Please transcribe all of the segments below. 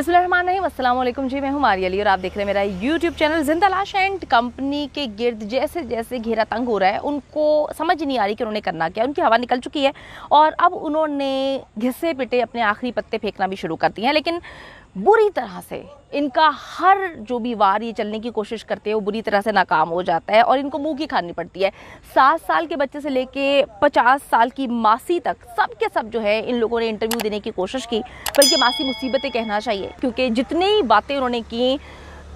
बिस्मिल्लाहिर्रहमानिर्रहीम, अस्सलाम वालेकुम जी। मैं हूँ मारिया अली और आप देख रहे हैं मेरा यूट्यूब चैनल। जिंदा लाश एंड कंपनी के गिर्द जैसे जैसे घेरा तंग हो रहा है, उनको समझ नहीं आ रही कि उन्होंने करना क्या। उनकी हवा निकल चुकी है और अब उन्होंने घिसे पिटे अपने आखिरी पत्ते फेंकना भी शुरू कर दिए हैं। लेकिन बुरी तरह से इनका हर जो भी वार ये चलने की कोशिश करते हैं वो बुरी तरह से नाकाम हो जाता है और इनको मुंह की खानी पड़ती है। 7 साल के बच्चे से लेके 50 साल की मासी तक सब के सब जो है इन लोगों ने इंटरव्यू देने की कोशिश की, बल्कि मासी मुसीबतें कहना चाहिए, क्योंकि जितनी बातें उन्होंने की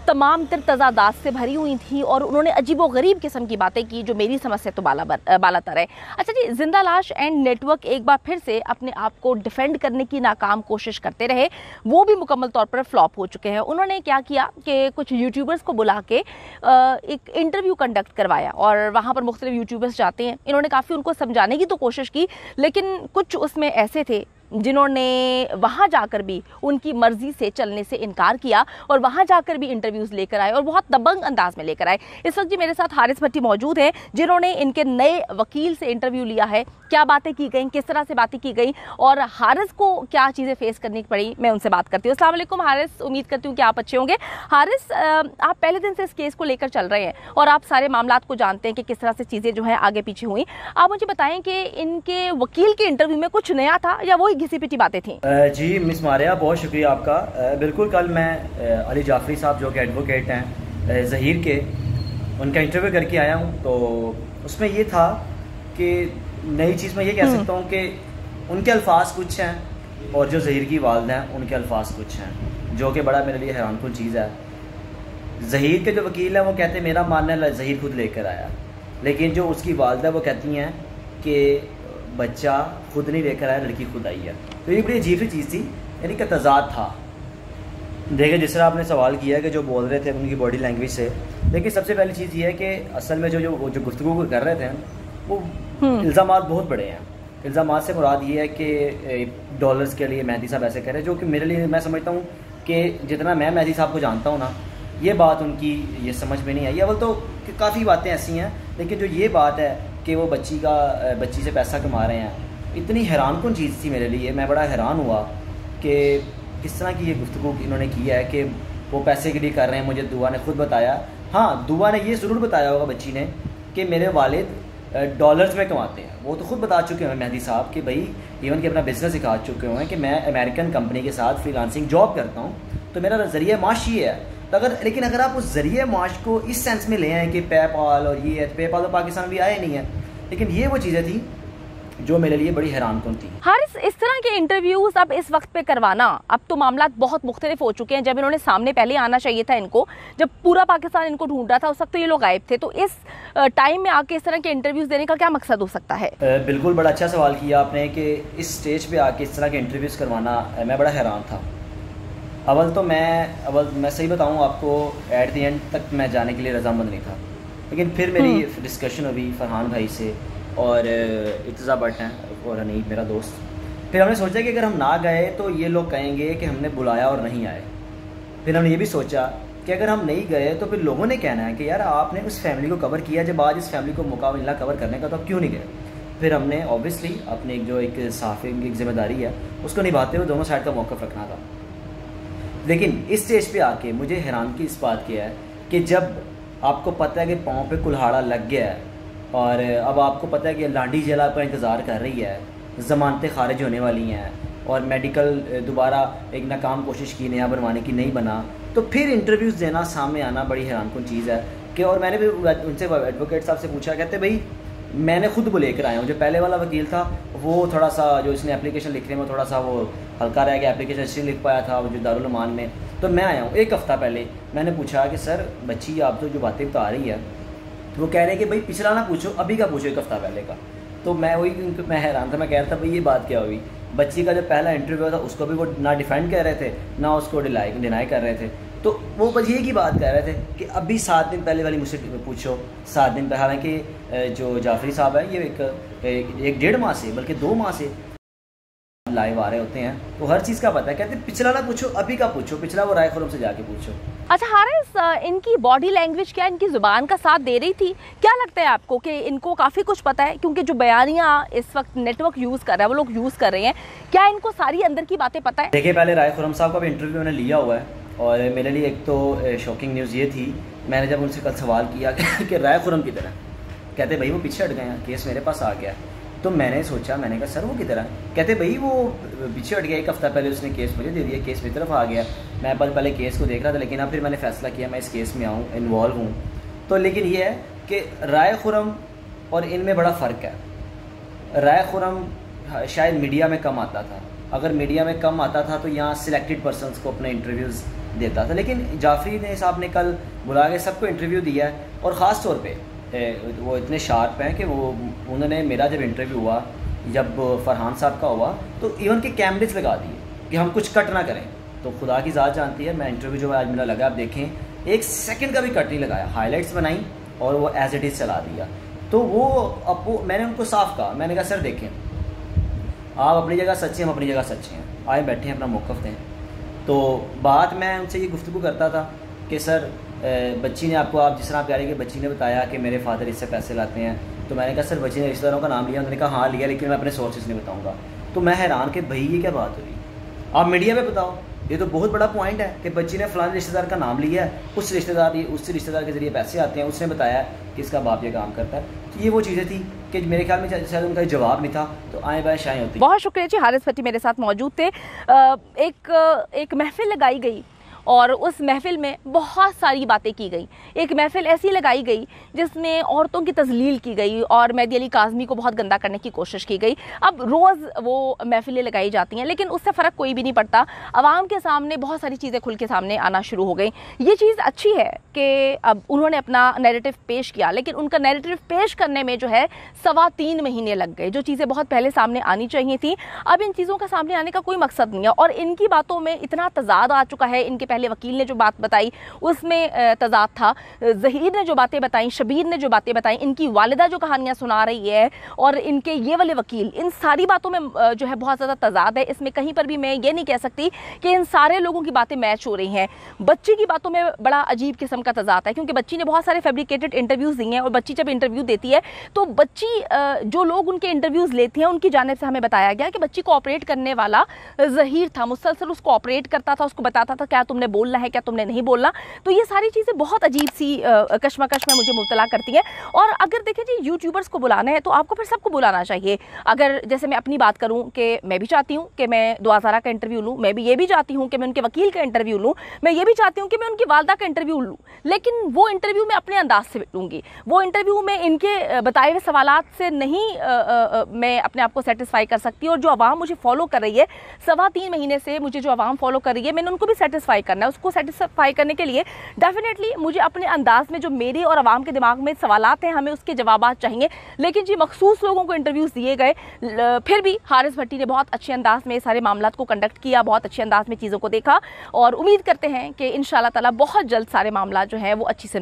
तमाम तर तजादात से भरी हुई थी और उन्होंने अजीबो गरीब किस्म की बातें की जो मेरी समझ से तो बालातर है। अच्छा जी, जिंदा लाश एंड नेटवर्क एक बार फिर से अपने आप को डिफेंड करने की नाकाम कोशिश करते रहे, वो भी मुकम्मल तौर पर फ्लॉप हो चुके हैं। उन्होंने क्या किया कि कुछ यूट्यूबर्स को बुला के एक इंटरव्यू कंडक्ट करवाया और वहाँ पर मुख्तलिफ यूट्यूबर्स जाते हैं। इन्होंने काफ़ी उनको समझाने की तो कोशिश की, लेकिन कुछ उसमें ऐसे थे जिन्होंने वहाँ जाकर भी उनकी मर्जी से चलने से इनकार किया और वहाँ जाकर भी इंटरव्यूज़ लेकर आए और बहुत दबंग अंदाज में लेकर आए। इस वक्त जी मेरे साथ हारिस भट्टी मौजूद हैं, जिन्होंने इनके नए वकील से इंटरव्यू लिया है। क्या बातें की गई, किस तरह से बातें की गई और हारिस को क्या चीज़ें फेस करनी पड़ी, मैं उनसे बात करती हूँ। अस्सलाम वालेकुम हारिस, उम्मीद करती हूँ कि आप अच्छे होंगे। हारिस, आप पहले दिन से इस केस को लेकर चल रहे हैं और आप सारे मामलात को जानते हैं कि किस तरह से चीज़ें जो है आगे पीछे हुई। आप मुझे बताएं कि इनके वकील के इंटरव्यू में कुछ नया था या वही घिसी पिटी बातें थी? जी मिस मारिया, बहुत शुक्रिया आपका। बिल्कुल, कल मैं अली जाफरी साहब जो कि एडवोकेट हैं ज़हीर के, उनका इंटरव्यू करके आया हूँ। तो उसमें ये था कि नई चीज़ मैं ये कह सकता हूँ कि उनके अल्फाज कुछ हैं और जो ज़हीर की वालिदा हैं उनके अल्फाज कुछ हैं, जो कि बड़ा मेरे लिए हैरानकुन चीज़ है। ज़हीर के जो वकील हैं वो कहते हैं मेरा मानना है ज़हीर खुद लेकर आया, लेकिन जो उसकी वालिदा वो कहती हैं कि बच्चा खुद नहीं लेकर आया, लड़की खुद आई है। तो ये बड़ी अजीब सी चीज़ थी, यानी कि तज़ाद था। देखिए, जिस तरह आपने सवाल किया कि जो बोल रहे थे उनकी बॉडी लैंग्वेज से, लेकिन सबसे पहली चीज़ ये है कि असल में जो गुफ्तगू कर रहे थे वो इल्ज़ामात बहुत बड़े हैं। इल्ज़ामात से मुराद ये है कि डॉलर्स के लिए मेहदी साहब ऐसे कह रहे हैं, जो कि मेरे लिए मैं समझता हूँ कि जितना मैं मेहदी साहब को जानता हूँ ना, ये बात उनकी ये समझ में नहीं आई। अवल तो काफ़ी बातें ऐसी हैं, लेकिन जो ये बात है कि वो बच्ची से पैसा कमा रहे हैं, इतनी हैरानकुन चीज़ थी मेरे लिए। मैं बड़ा हैरान हुआ कि किस तरह की ये गुफ्तगू इन्होंने की है कि वो पैसे के लिए कर रहे हैं। मुझे दुआ ने खुद बताया, हाँ दुआ ने ये ज़रूर बताया होगा बच्ची ने कि मेरे वालिद डॉलर्स में कमाते हैं। वो तो खुद बता चुके हैं मेहदी साहब कि भाई इवन कि अपना बिजनेस सिखा चुके हुए हैं कि मैं अमेरिकन कंपनी के साथ फ्रीलांसिंग जॉब करता हूँ, तो मेरा ज़रिया माश ये है। तो लेकिन अगर आप उस ज़रिए माश को इस सेंस में ले आए कि पेपाल और ये है, पेपाल तो पाकिस्तान भी आए नहीं है, लेकिन ये वो चीज़ें थी जो मेरे लिए बड़ी हैरानकुन थी। हारिस, इस तरह के इंटरव्यूज अब इस वक्त पे करवाना, अब तो मामला बहुत मुख्तलिफ हो चुके हैं। जब इन्होंने सामने पहले आना चाहिए था इनको, जब पूरा पाकिस्तान इनको ढूंढ रहा था, उस वक्त तो ये लोग गायब थे। तो इस टाइम में आके इस तरह के इंटरव्यूज देने का क्या मकसद हो सकता है? बिल्कुल, बड़ा अच्छा सवाल किया आपने कि इस स्टेज पे आके इस तरह के इंटरव्यूज़ करवाना, मैं बड़ा हैरान था। अवल मैं सही बताऊँ आपको, एट द एंड तक मैं जाने के लिए रजामंद नहीं था, लेकिन फिर मेरी डिस्कशन हुई फरहान भाई से और इर्तज़ा भट्ट हैं और हनीफ मेरा दोस्त। फिर हमने सोचा कि अगर हम ना गए तो ये लोग कहेंगे कि हमने बुलाया और नहीं आए। फिर हमने ये भी सोचा कि अगर हम नहीं गए तो फिर लोगों ने कहना है कि यार आपने उस फैमिली को कवर किया, जब आज इस फैमिली को मौका मिला कवर करने का तो आप क्यों नहीं गए। फिर हमने ऑब्वियसली अपने एक सहाफ़ी की एक जिम्मेदारी है उसको निभाते हुए दोनों साइड का मौक़िफ़ रखना था। लेकिन इस स्टेज पे आके मुझे हैरानगी इस बात की है कि जब आपको पता है कि पाँव पे कुल्हाड़ा लग गया है और अब आपको पता है कि लांडी जेल आपका इंतज़ार कर रही है, ज़मानतें खारिज होने वाली हैं और मेडिकल दोबारा एक नाकाम कोशिश की नया बनवाने की नहीं बना, तो फिर इंटरव्यूज़ देना, सामने आना बड़ी हैरानकुन चीज़ है। कि और मैंने भी उनसे एडवोकेट साहब से पूछा, कहते भाई मैंने खुद वो लेकर आया हूँ। जो पहले वाला वकील था वो थोड़ा सा, जो इसने एप्लीकेशन लिखने में थोड़ा सा वो हल्का रह गया, एप्लीकेशन इसलिए लिख पाया था वो जो दारुल अमान में। तो मैं आया हूँ 1 हफ़्ता पहले, मैंने पूछा कि सर बच्ची आप तो जो बातें बता रही है, वो कह रहे हैं कि भाई पिछला ना पूछो, अभी का पूछो 1 हफ़्ता पहले का। तो मैं हैरान था, मैं कह रहा था भाई ये बात क्या हुई। बच्ची का जो पहला इंटरव्यू था उसको भी वो ना डिफेंड कर रहे थे ना उसको डिनाई कर रहे थे। तो वो बस ये की बात कर रहे थे कि अभी 7 दिन पहले वाली मुझसे पूछो। 7 दिन पहले, हालांकि जो जाफरी साहब है ये एक 1.5 माह से, बल्कि 2 माह से लाइव आ रहे होते हैं, तो हर चीज़ का पता है। कहते पिछला ना पूछो, अभी का पूछो, पिछला वो राय खुरम से जाके पूछो। अच्छा हारिस, इनकी बॉडी लैंग्वेज क्या इनकी ज़ुबान का साथ दे रही थी? क्या लगता है आपको कि इनको काफ़ी कुछ पता है? क्योंकि जो बयानियाँ इस वक्त नेटवर्क यूज़ कर रहा है, वो लोग यूज़ कर रहे हैं, क्या इनको सारी अंदर की बातें पता है? देखिए, पहले राय खुरम साहब का भी इंटरव्यू मैंने लिया हुआ है और मेरे लिए एक तो शॉकिंग न्यूज़ ये थी, मैंने जब उनसे कल सवाल किया कि राय खुरम की तरह, कहते भाई वो पीछे हट गए हैं, केस मेरे पास आ गया। तो मैंने सोचा, मैंने कहा सर वो की तरह, कहते भाई वो पीछे हट गया, एक हफ्ता पहले उसने केस मुझे दे दिया, केस मेरी तरफ आ गया। मैं पहले केस को देख रहा था, लेकिन अब फिर मैंने फैसला किया मैं इस केस में आऊँ, इन्वॉल्व हूँ। तो लेकिन ये है कि राय खुरम और इनमें बड़ा फ़र्क है। राय खुरम शायद मीडिया में कम आता था, अगर मीडिया में कम आता था तो यहाँ सिलेक्टेड पर्सनस को अपने इंटरव्यूज़ देता था, लेकिन जाफरी ने साहब ने कल बुला के सबको इंटरव्यू दिया है। और ख़ास तौर पे वो इतने शार्प हैं कि वो उन्होंने मेरा जब इंटरव्यू हुआ, जब फरहान साहब का हुआ, तो इवन के कैमरेज लगा दिए कि हम कुछ कट ना करें। तो खुदा की ज़ात जानती है, मैं इंटरव्यू जो आज मेरा लगा, आप देखें 1 सेकंड का भी कट नहीं लगाया, हाइलाइट्स बनाई और वो एज इट इज़ चला दिया। तो वो मैंने उनको साफ कहा, मैंने कहा सर देखें, आप अपनी जगह सच्चे हैं, हम अपनी जगह सच्चे हैं, आए बैठे हैं, अपना मौक़िफ़ दें। तो बात मैं उनसे ये गुफ्तगू करता था कि सर बच्ची ने आपको, आप जिस तरह आप कह रहे हैं कि बच्ची ने बताया कि मेरे फादर इससे पैसे लाते हैं, तो मैंने कहा सर बच्ची ने रिश्तेदारों का नाम लिया, उन्होंने कहा हाँ लिया, लेकिन मैं अपने सोर्सेज नहीं बताऊँगा। तो मैं हैरान कि भाई ये क्या बात हुई, आप मीडिया में बताओ, ये तो बहुत बड़ा पॉइंट है कि बच्ची ने फलाने रिश्तेदार का नाम लिया है, उस रिश्तेदार के ज़रिए पैसे आते हैं, उसने बताया कि इसका बाप ये काम करता है। तो ये वो चीज़ें थी कि मेरे ख्याल में शायद उनका जवाब नहीं था, तो आए बाएँ शाएँ होती। बहुत शुक्रिया जी, हारिस भट्टी मेरे साथ मौजूद थे। एक महफिल लगाई गई और उस महफिल में बहुत सारी बातें की गई। एक महफिल ऐसी लगाई गई जिसमें औरतों की तजलील की गई और मेहदी अली काज़मी को बहुत गंदा करने की कोशिश की गई। अब रोज़ वो महफिलें लगाई जाती हैं, लेकिन उससे फ़र्क कोई भी नहीं पड़ता। आवाम के सामने बहुत सारी चीज़ें खुल के सामने आना शुरू हो गई। ये चीज़ अच्छी है कि अब उन्होंने अपना नैरेटिव पेश किया, लेकिन उनका नैरेटिव पेश करने में जो है 3.25 महीने लग गए। जो चीज़ें बहुत पहले सामने आनी चाहिए थी, अब इन चीज़ों का सामने आने का कोई मकसद नहीं है और इनकी बातों में इतना तजाद आ चुका है। इनके पहले वकील ने जो बात बताई उसमें तजाद था, ज़हीर ने जो बातें बताई, शबीर ने जो बातें बताई, इनकी वालिदा जो कहानियां सुना रही है और इनके ये वाले वकील, इन सारी बातों में जो है बहुत ज़्यादा तजाद है। इसमें कहीं पर भी मैं ये नहीं कह सकती कि इन सारे लोगों की बातें मैच हो रही हैं। बच्ची की बातों में बड़ा अजीब किस्म का तजाद है, क्योंकि बच्ची ने बहुत सारे फैब्रिकेटेड इंटरव्यूज़ दिए हैं और बच्ची जब इंटरव्यू देती है तो बच्ची जो लोग उनके इंटरव्यूज़ लेते हैं उनकी जानिब से हमें बताया गया कि बच्ची को ऑपरेट करने वाला ज़हीर था, मुसलसल उसको ऑपरेट करता था, उसको बताता था क्या तुमने बोलना है, क्या तुमने नहीं बोलना। तो ये सारी चीज़ें बहुत अजीब सी कश्मकश में मुझे मुब्तला करती हैं। और अगर देखिए जी, यूट्यूबर्स को बुलाना है तो आपको फिर सबको बुलाना चाहिए। अगर जैसे मैं अपनी बात करूं कि मैं भी चाहती हूं कि मैं दुआ ज़हरा का इंटरव्यू लूं, मैं भी ये भी चाहती हूं कि मैं उनके वकील का इंटरव्यू लूं, मैं ये भी चाहती हूं कि मैं उनकी वालदा का इंटरव्यू लूं, लेकिन वो इंटरव्यू मैं अपने अंदाज से लूँगी। वो इंटरव्यू में इनके बताए हुए सवालात से नहीं मैं अपने आप को सेटिस्फाई कर सकती। और जो आवाम मुझे फॉलो कर रही है 3.25 महीने से, मुझे जो आवाम फॉलो कर रही है, मैंने उनको भी सेटिस्फाई करना है। उसको सेटिस्फाई करने के लिए डेफिनेटली मुझे अपने अंदाज में जो मेरे और आवाम के दिमाग में सवालात हैं, हमें उसके जवाबात चाहिए। लेकिन जी मखसूस लोगों को इंटरव्यूज़ दिए गए, फिर भी हारिस भट्टी ने बहुत अच्छे अंदाज में सारे मामलात को कंडक्ट किया, बहुत अच्छे अंदाज में चीज़ों को देखा और उम्मीद करते हैं कि इंशाल्लाह ताला बहुत जल्द सारे मामला जो हैं वो अच्छी से